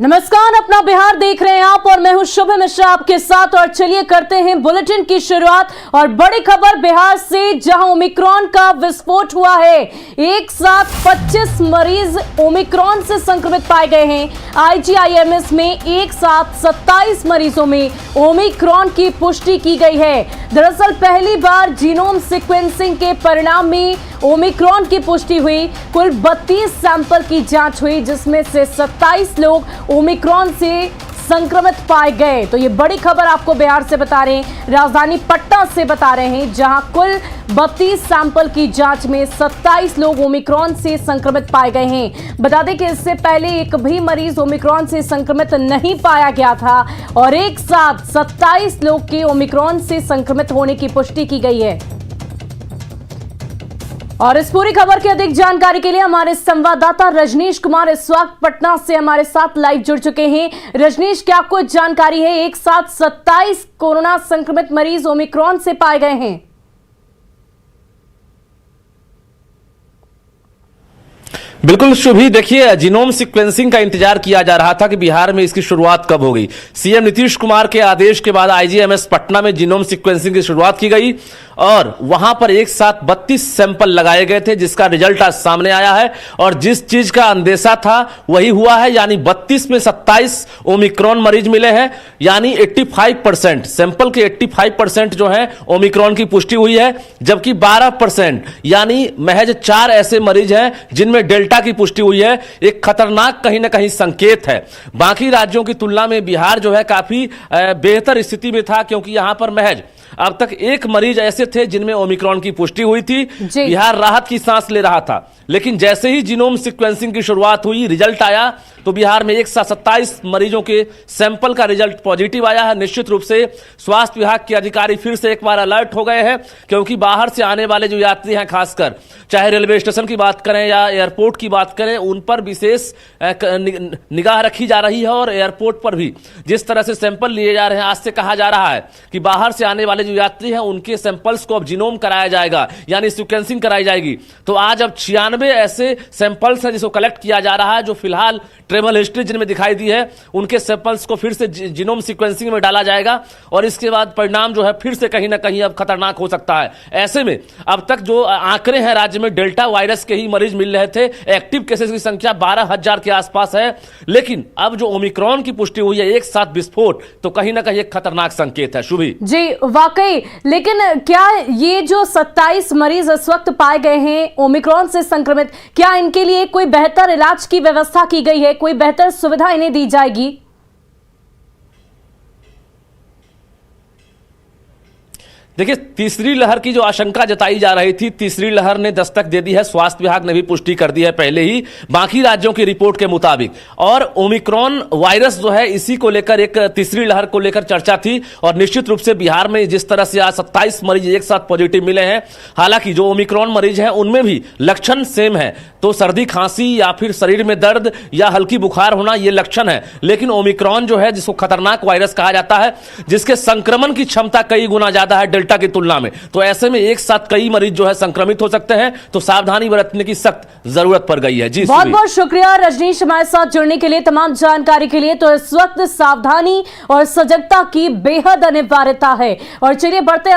नमस्कार, अपना बिहार देख रहे हैं आप और मैं हूं शुभ मिश्रा आपके साथ। और चलिए करते हैं बुलेटिन की शुरुआत। और बड़ी खबर बिहार से, जहां ओमिक्रॉन का विस्फोट हुआ है। एक साथ 25 मरीज ओमिक्रॉन से संक्रमित पाए गए हैं। आईजीआईएमएस में एक साथ 27 मरीजों में ओमिक्रॉन की पुष्टि की गई है। दरअसल पहली बार जीनोम सीक्वेंसिंग के परिणाम में ओमिक्रॉन की पुष्टि हुई। कुल 32 सैंपल की जांच हुई, जिसमें से 27 लोग ओमिक्रॉन से संक्रमित पाए गए। तो ये बड़ी खबर आपको बिहार से बता रहे हैं, राजधानी पटना से बता रहे हैं, जहां कुल 32 सैंपल की जांच में 27 लोग ओमिक्रॉन से संक्रमित पाए गए हैं। बता दें कि इससे पहले एक भी मरीज ओमिक्रॉन से संक्रमित नहीं पाया गया था और एक साथ 27 लोग के ओमिक्रॉन से संक्रमित होने की पुष्टि की गई है। और इस पूरी खबर की अधिक जानकारी के लिए हमारे संवाददाता रजनीश कुमार इस वक्त पटना से हमारे साथ लाइव जुड़ चुके हैं। रजनीश, क्या कुछ जानकारी है? एक साथ 27 कोरोना संक्रमित मरीज ओमिक्रॉन से पाए गए हैं। बिल्कुल शुभी, देखिए जीनोम सीक्वेंसिंग का इंतजार किया जा रहा था कि बिहार में इसकी शुरुआत कब होगी। सीएम नीतीश कुमार के आदेश के बाद आईजीएमएस पटना में जीनोम सीक्वेंसिंग की शुरुआत की गई और वहां पर एक साथ 32 सैंपल लगाए गए थे, जिसका रिजल्ट आज सामने आया है। और जिस चीज का अंदेशा था वही हुआ है, यानी 32 में 27 ओमिक्रॉन मरीज मिले हैं, यानी 85% सैंपल के 85% जो है ओमिक्रॉन की पुष्टि हुई है। जबकि 12% यानी महज 4 ऐसे मरीज हैं जिनमें डेल्टा की पुष्टि हुई है। एक खतरनाक कहीं ना कहीं संकेत है। बाकी राज्यों की तुलना में बिहार जो है काफी बेहतर स्थिति में था, क्योंकि यहां पर महज अब तक एक मरीज ऐसे थे जिनमें ओमिक्रॉन की पुष्टि हुई थी। बिहार राहत की सांस ले रहा था, लेकिन जैसे ही जीनोम सीक्वेंसिंग की शुरुआत हुई, रिजल्ट आया, तो बिहार में एक साथ 27 मरीजों के सैंपल का रिजल्ट पॉजिटिव आया है। निश्चित रूप से स्वास्थ्य विभाग के अधिकारी फिर से एक बार अलर्ट हो गए हैं, क्योंकि बाहर से आने वाले जो यात्री हैं, खासकर चाहे रेलवे स्टेशन की बात करें या एयरपोर्ट की बात करें, उन पर विशेष निगाह रखी जा रही है। और एयरपोर्ट पर भी जिस तरह से सैंपल लिए जा रहे हैं, आज से कहा जा रहा है कि बाहर से आने वाले जो यात्री हैं उनके सैंपल्स को अब जीनोम कराया जाएगा, यानी सीक्वेंसिंग कराई जाएगी। तो आज अब 96 ऐसे सैंपल्स हैं जिसको कलेक्ट किया जा रहा है, जो फिलहाल ट्रेवल हिस्ट्री जिनमें दिखाई दी है, उनके सैंपल्स को फिर से जीनोम सीक्वेंसिंग में डाला जाएगा। और इसके बाद परिणाम जो है फिर से कहीं ना कहीं अब खतरनाक हो सकता है। ऐसे में अब तक जो आंकड़े हैं, राज्य में डेल्टा वायरस के ही मरीज मिल रहे थे। एक्टिव केसेस की संख्या 12,000 के आसपास है, लेकिन अब जो ओमिक्रॉन की पुष्टि हुई है, एक साथ विस्फोट, तो कहीं ना कहीं एक खतरनाक संकेत है। शुभी जी, वाकई। लेकिन क्या ये जो 27 मरीज इस वक्त पाए गए हैं ओमिक्रॉन से संक्रमित, क्या इनके लिए कोई बेहतर इलाज की व्यवस्था की गई है? कोई बेहतर सुविधा इन्हें दी जाएगी? देखिए, तीसरी लहर की जो आशंका जताई जा रही थी, तीसरी लहर ने दस्तक दे दी है। स्वास्थ्य विभाग ने भी पुष्टि कर दी है पहले ही, बाकी राज्यों की रिपोर्ट के मुताबिक। और ओमिक्रॉन वायरस जो है, इसी को लेकर एक तीसरी लहर को लेकर चर्चा थी। और निश्चित रूप से बिहार में जिस तरह से आज 27 मरीज एक साथ पॉजिटिव मिले हैं, हालांकि जो ओमिक्रॉन मरीज हैं उनमें भी लक्षण सेम है। तो सर्दी, खांसी या फिर शरीर में दर्द या हल्की बुखार होना, ये लक्षण है। लेकिन ओमिक्रॉन जो है, जिसको खतरनाक वायरस कहा जाता है, जिसके संक्रमण की क्षमता कई गुना ज्यादा है डेल्टा की तुलना में, तो ऐसे में एक साथ कई मरीज जो है संक्रमित हो सकते हैं। तो सावधानी बरतने की सख्त जरूरत पड़ गई है। जी, बहुत बहुत शुक्रिया रजनीश, हमारे साथ जुड़ने के लिए, तमाम जानकारी के लिए। तो इस वक्त सावधानी और सजगता की बेहद अनिवार्यता है। और चलिए बढ़ते